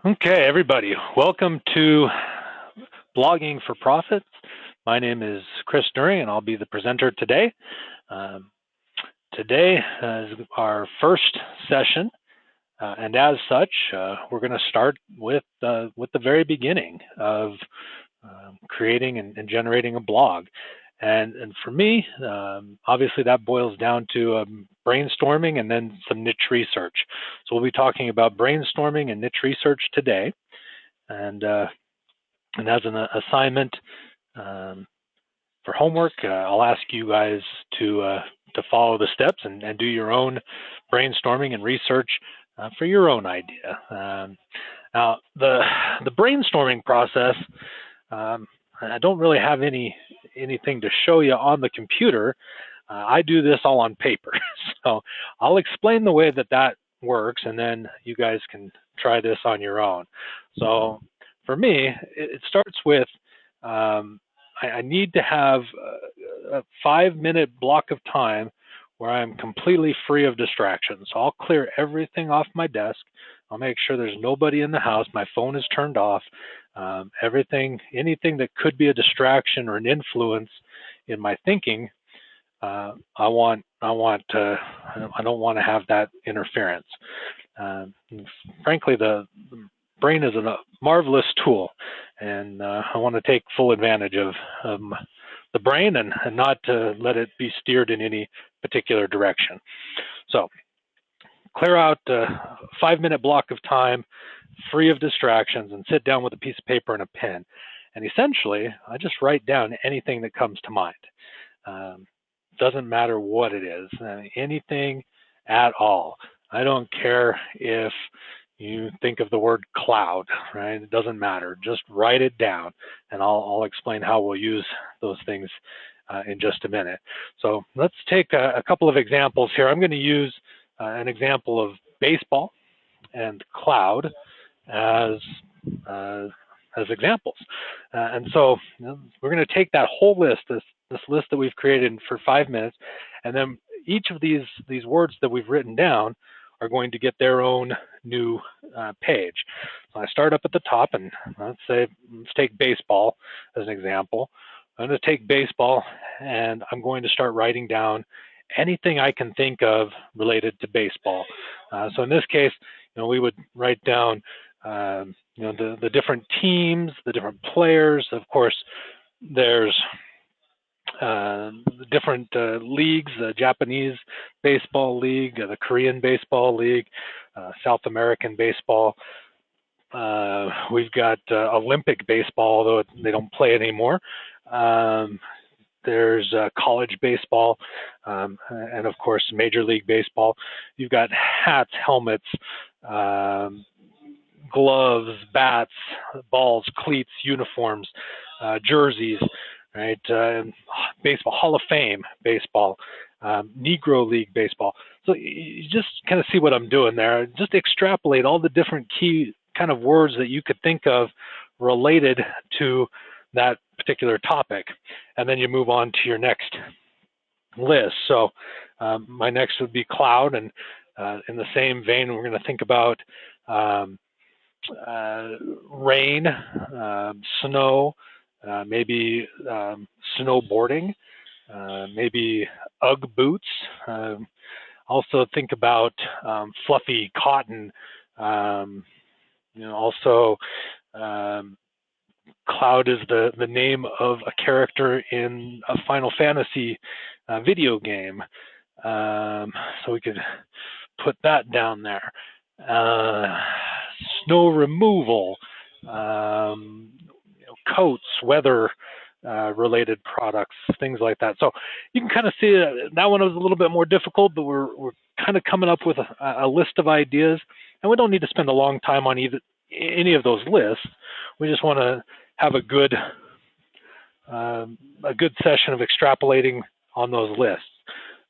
Okay, everybody, welcome to Blogging for Profits. My name is Chris During, and I'll be the presenter today. Um, Today is our first session, and as such, we're going to start with the very beginning of creating and generating a blog. And for me, obviously that boils down to brainstorming and then some niche research. So we'll be talking about brainstorming and niche research today. And as an assignment for homework, I'll ask you guys to follow the steps and do your own brainstorming and research for your own idea. Now, the brainstorming process, I don't really have anything to show you on the computer. I do this all on paper, so I'll explain the way that works, and then you guys can try this on your own. So for me, it starts with I need to have a 5-minute block of time where I'm completely free of distractions. So I'll clear everything off my desk. I'll make sure there's nobody in the house. My phone is turned off. Anything that could be a distraction or an influence in my thinking, I don't want to have that interference. Frankly, the brain is a marvelous tool, and I want to take full advantage of the brain and not to let it be steered in any particular direction. So clear out a 5-minute block of time, free of distractions, and sit down with a piece of paper and a pen. And essentially, I just write down anything that comes to mind. Doesn't matter what it is, anything at all. I don't care if you think of the word cloud, right? It doesn't matter. Just write it down, and I'll explain how we'll use those things in just a minute. So let's take a couple of examples here. I'm going to use an example of baseball and cloud as examples. And so we're going to take that whole list, this list that we've created for 5 minutes, and then each of these words that we've written down are going to get their own new page. So I start up at the top, and let's take baseball as an example. I'm going to take baseball, and I'm going to start writing down anything I can think of related to baseball. So in this case, we would write down the different teams, the different players. Of course, there's the different leagues, the Japanese baseball league, the Korean baseball league, South American baseball. We've got Olympic baseball, although they don't play anymore. There's college baseball, and of course, Major League Baseball. You've got hats, helmets, gloves, bats, balls, cleats, uniforms, jerseys, right? Baseball, Hall of Fame baseball, Negro League baseball. So you just kind of see what I'm doing there. Just extrapolate all the different key kind of words that you could think of related to that particular topic. And then you move on to your next list. So my next would be cloud. And in the same vein, we're going to think about rain, snow, maybe snowboarding, maybe Ugg boots. Also think about fluffy cotton. Also Cloud is the name of a character in a Final Fantasy video game. So we could put that down there. Snow removal, coats, weather related products, things like that. So you can kind of see that one was a little bit more difficult, but we're kind of coming up with a list of ideas, and we don't need to spend a long time on any of those lists. We just want to have a good session of extrapolating on those lists.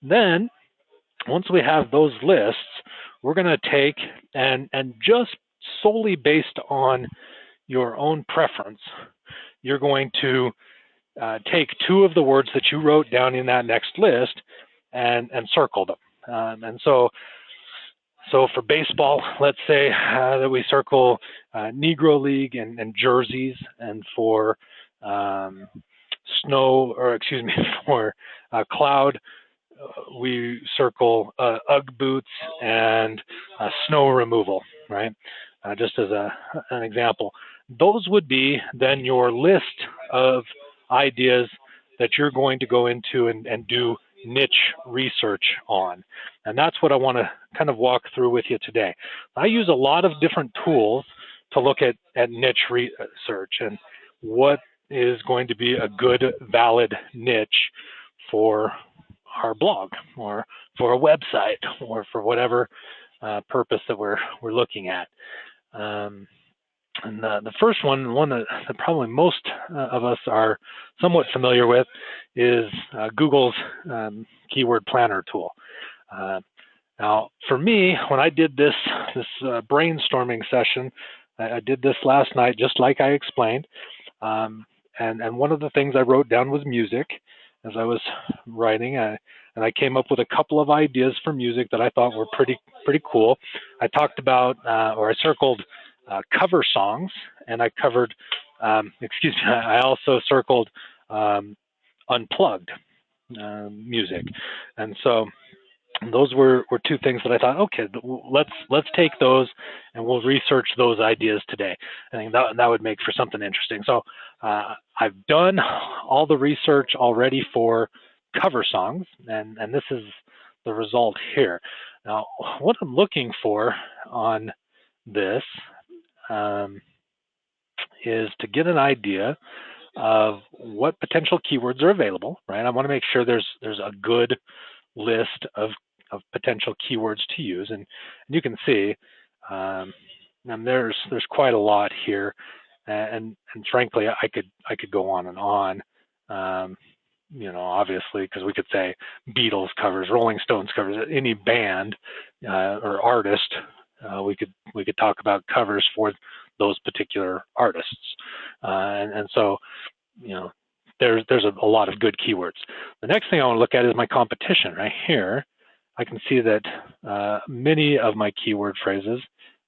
Then once we have those lists, we're going to take and just solely based on your own preference, you're going to take 2 of the words that you wrote down in that next list and circle them. And so for baseball, let's say that we circle Negro League and jerseys, and for snow, or excuse me, for cloud, we circle UGG boots and snow removal, right? Just as an example. Those would be then your list of ideas that you're going to go into and do niche research on. And that's what I want to kind of walk through with you today. I use a lot of different tools to look at niche research and what is going to be a good, valid niche for our blog or for a website or for whatever purpose that we're looking at. And the first one that probably most of us are somewhat familiar with, is Google's keyword planner tool. Now, for me, when I did this brainstorming session, I did this last night, just like I explained. And one of the things I wrote down was music as I was writing, and I came up with a couple of ideas for music that I thought were pretty cool. I talked about, or I circled cover songs, and I covered, excuse me, I also circled unplugged music, and so those were two things that I thought, okay, let's take those and we'll research those ideas today. I think that would make for something interesting. So I've done all the research already for cover songs, and this is the result here. Now, what I'm looking for on this is to get an idea of what potential keywords are available, right? I want to make sure there's a good list of potential keywords to use, and you can see and there's quite a lot here, and frankly I could go on and on, you know, obviously, because we could say Beatles covers, Rolling Stones covers, any band or artist, we could talk about covers for those particular artists, and so, you know, there's a lot of good keywords. The next thing I want to look at is my competition. Right here, I can see that many of my keyword phrases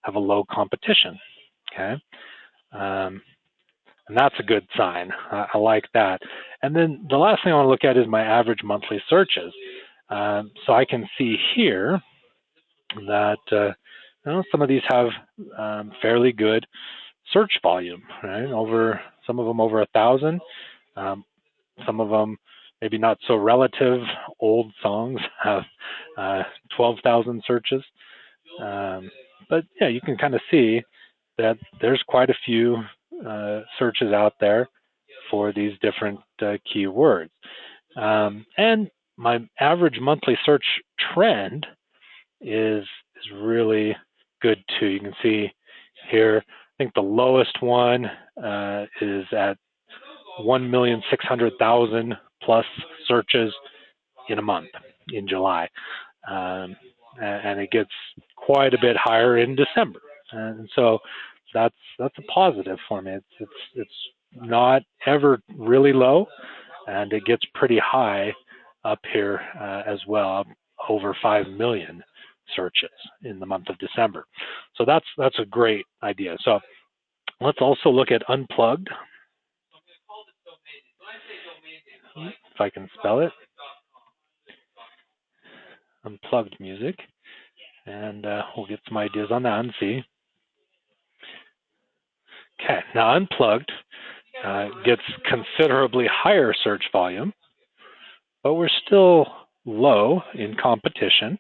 have a low competition. Okay, and that's a good sign. I like that. And then the last thing I want to look at is my average monthly searches. So I can see here that you know, some of these have fairly good search volume, right? Some of them over 1,000. Some of them maybe not so relative. Old songs have 12,000 searches. But yeah, you can kind of see that there's quite a few searches out there for these different keywords. And my average monthly search trend is really good too. You can see here, I think the lowest one is at 1,600,000 plus searches in a month in July, and it gets quite a bit higher in December, and so that's a positive for me. It's not ever really low, and it gets pretty high up here as well, over 5 million searches in the month of December. So that's a great idea. So let's also look at unplugged. If I can spell it, unplugged music, and we'll get some ideas on that and see. Okay, now unplugged gets considerably higher search volume, but we're still low in competition.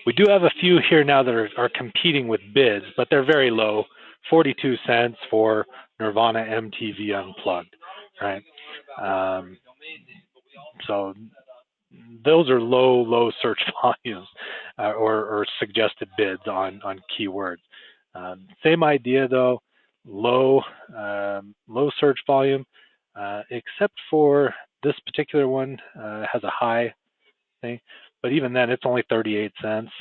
We do have a few here now that are competing with bids, but they're very low, 42 cents for Nirvana MTV Unplugged, right? So those are low search volumes or suggested bids on keywords. Same idea though, low search volume, except for this particular one has a high thing, but even then it's only 38 cents.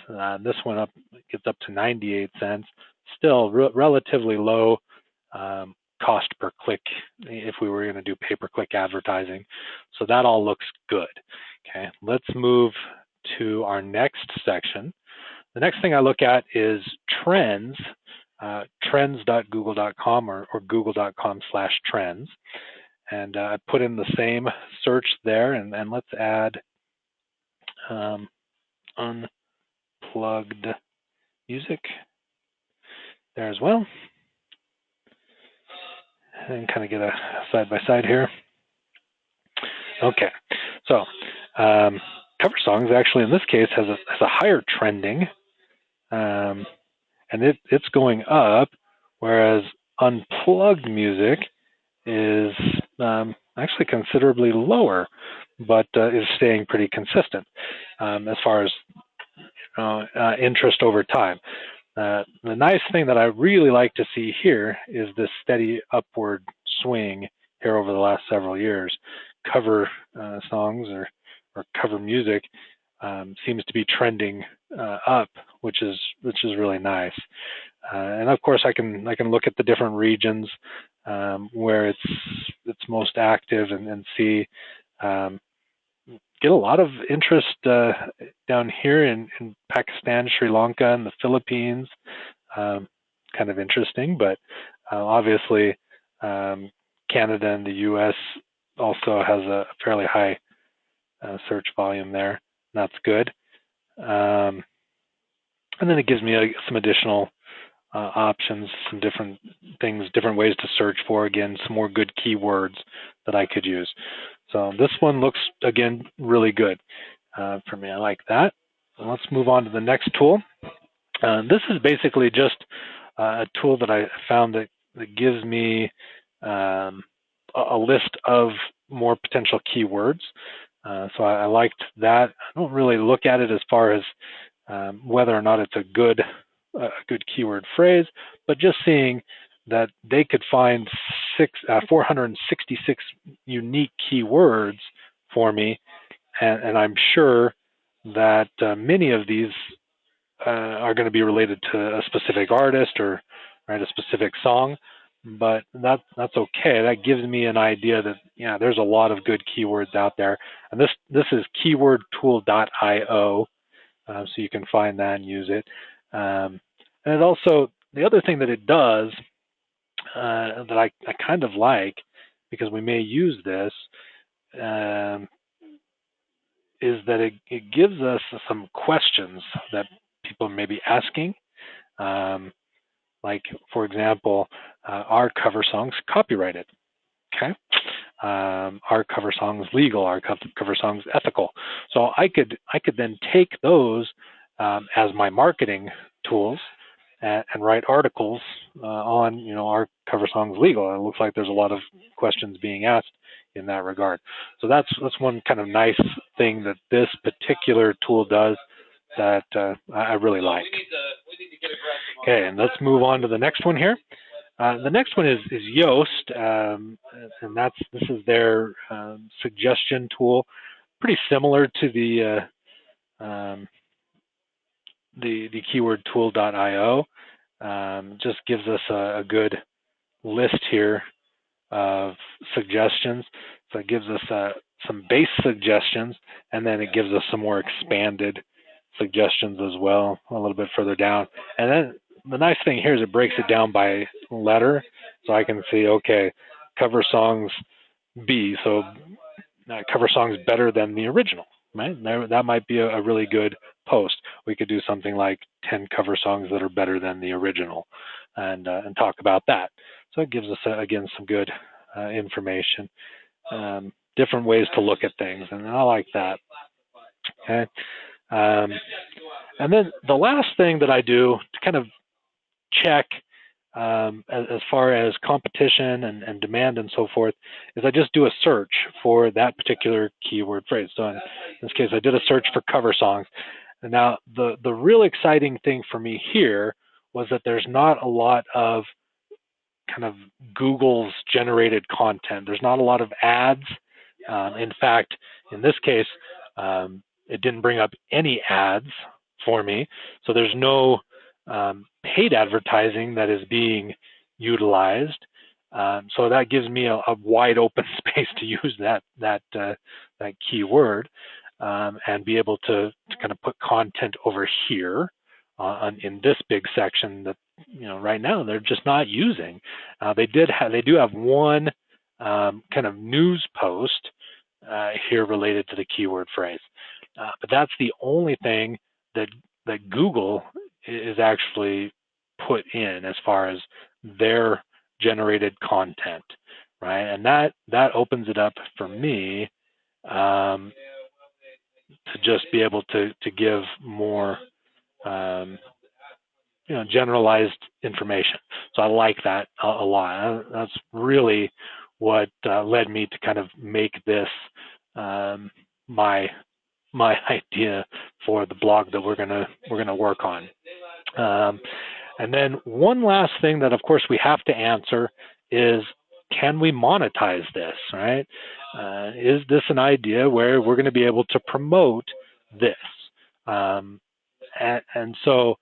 This one gets up to 98 cents. Still relatively low cost per click if we were going to do pay-per-click advertising. So that all looks good. Okay, let's move to our next section. The next thing I look at is trends trends.google.com or google.com/trends. And I put in the same search there, and let's add unplugged music there as well. And kind of get a side-by-side here. Okay, so cover songs actually in this case has a higher trending, and it's going up, whereas unplugged music is actually considerably lower, but is staying pretty consistent as far as interest over time. The nice thing that I really like to see here is this steady upward swing here over the last several years. Cover songs or cover music seems to be trending up, which is really nice. And of course, I can look at the different regions where it's most active and see get a lot of interest down here in Pakistan, Sri Lanka, and the Philippines. Kind of interesting, but obviously Canada and the U.S. also has a fairly high search volume there. That's good. And then it gives me some additional options, some different things, different ways to search for. Again, some more good keywords that I could use. So this one looks, again, really good for me. I like that. So let's move on to the next tool. This is basically just a tool that I found that gives me a list of more potential keywords. So I liked that. I don't really look at it as far as whether or not it's a good keyword phrase, but just seeing that they could find 466 unique keywords for me, and I'm sure that many of these are going to be related to a specific artist or a specific song, but that's okay. That gives me an idea that there's a lot of good keywords out there, and this is keywordtool.io, so you can find that and use it. And it also, the other thing that it does that I kind of like, because we may use this, is that it gives us some questions that people may be asking. Like, for example, are cover songs copyrighted? Okay. Are cover songs legal? Are cover songs ethical? So I could then take those as my marketing tools and write articles on, are cover songs legal? And it looks like there's a lot of questions being asked in that regard. So that's one kind of nice thing that this particular tool does that I really like. Okay, and let's move on to the next one here. The next one is Yoast, and this is their suggestion tool, pretty similar to the keywordtool.io. Just gives us a good list here of suggestions. So it gives us some base suggestions, and then it gives us some more expanded suggestions as well, a little bit further down. And then the nice thing here is it breaks it down by letter, so I can see, okay, cover songs B, so cover songs better than the original, right? That might be a really good post. We could do something like 10 cover songs that are better than the original, and talk about that. So it gives us, again, some good information, different ways to look at things, and I like that. Okay. And then the last thing that I do to kind of check as far as competition and demand and so forth is I just do a search for that particular keyword phrase. So in this case, I did a search for cover songs. And now the real exciting thing for me here was that there's not a lot of kind of Google's generated content. There's not a lot of ads. In fact, in this case, it didn't bring up any ads for me. So there's no paid advertising that is being utilized. So that gives me a wide open space to use that keyword and be able to kind of put content over here in this big section that right now they're just not using. They do have one kind of news post here related to the keyword phrase, but that's the only thing that Google is actually put in as far as their generated content, right? And that opens it up for me to just be able to give more generalized information. So I like that a lot. That's really what led me to kind of make this my idea for the blog that we're gonna work on. And then one last thing that, of course, we have to answer is, can we monetize this, right? Is this an idea where we're going to be able to promote this? And so,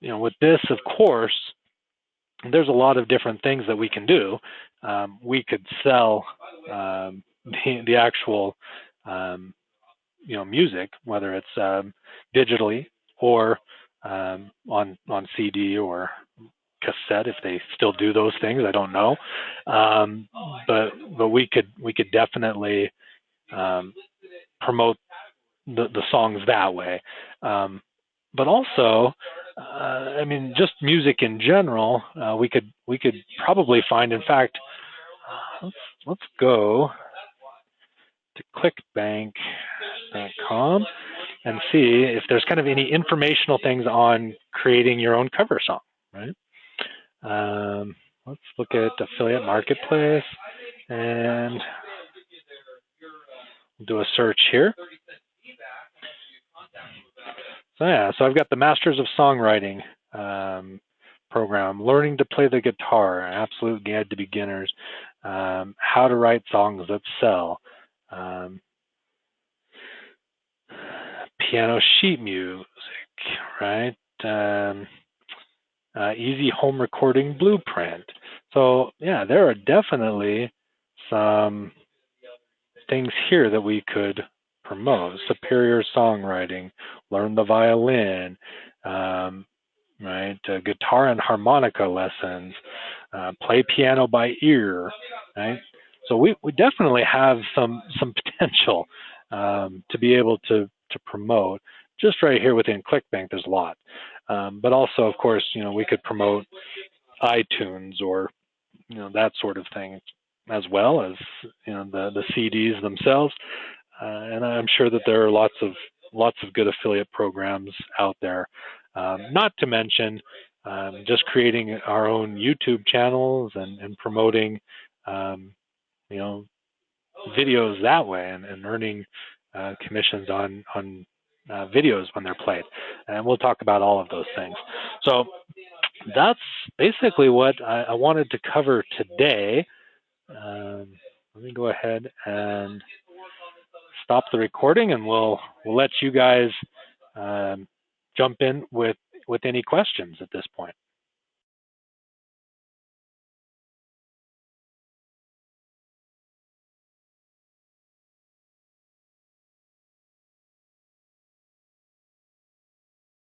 with this, of course, there's a lot of different things that we can do. We could sell the actual, music, whether it's digitally or on CD or cassette, if they still do those things. I don't know, but we could definitely promote the songs that way. But also, I mean, just music in general, we could probably find. In fact, let's go to clickbank.com and see if there's kind of any informational things on creating your own cover song, right? Let's look at Affiliate Marketplace and do a search here. So yeah, so I've got the Masters of Songwriting program, learning to play the guitar, an absolute guide to beginners, how to write songs that sell, piano sheet music, right? Easy home recording blueprint. So yeah, there are definitely some things here that we could promote. Superior songwriting, learn the violin, right? Guitar and harmonica lessons, play piano by ear, right? So we definitely have some potential to be able to promote. Just right here within ClickBank, there's a lot. But also, of course, we could promote iTunes or that sort of thing, as well as the CDs themselves. And I'm sure that there are lots of good affiliate programs out there. Not to mention just creating our own YouTube channels and promoting videos that way, and earning commissions on videos when they're played. And we'll talk about all of those things. So that's basically what I wanted to cover today. Let me go ahead and stop the recording, and we'll let you guys jump in with any questions at this point.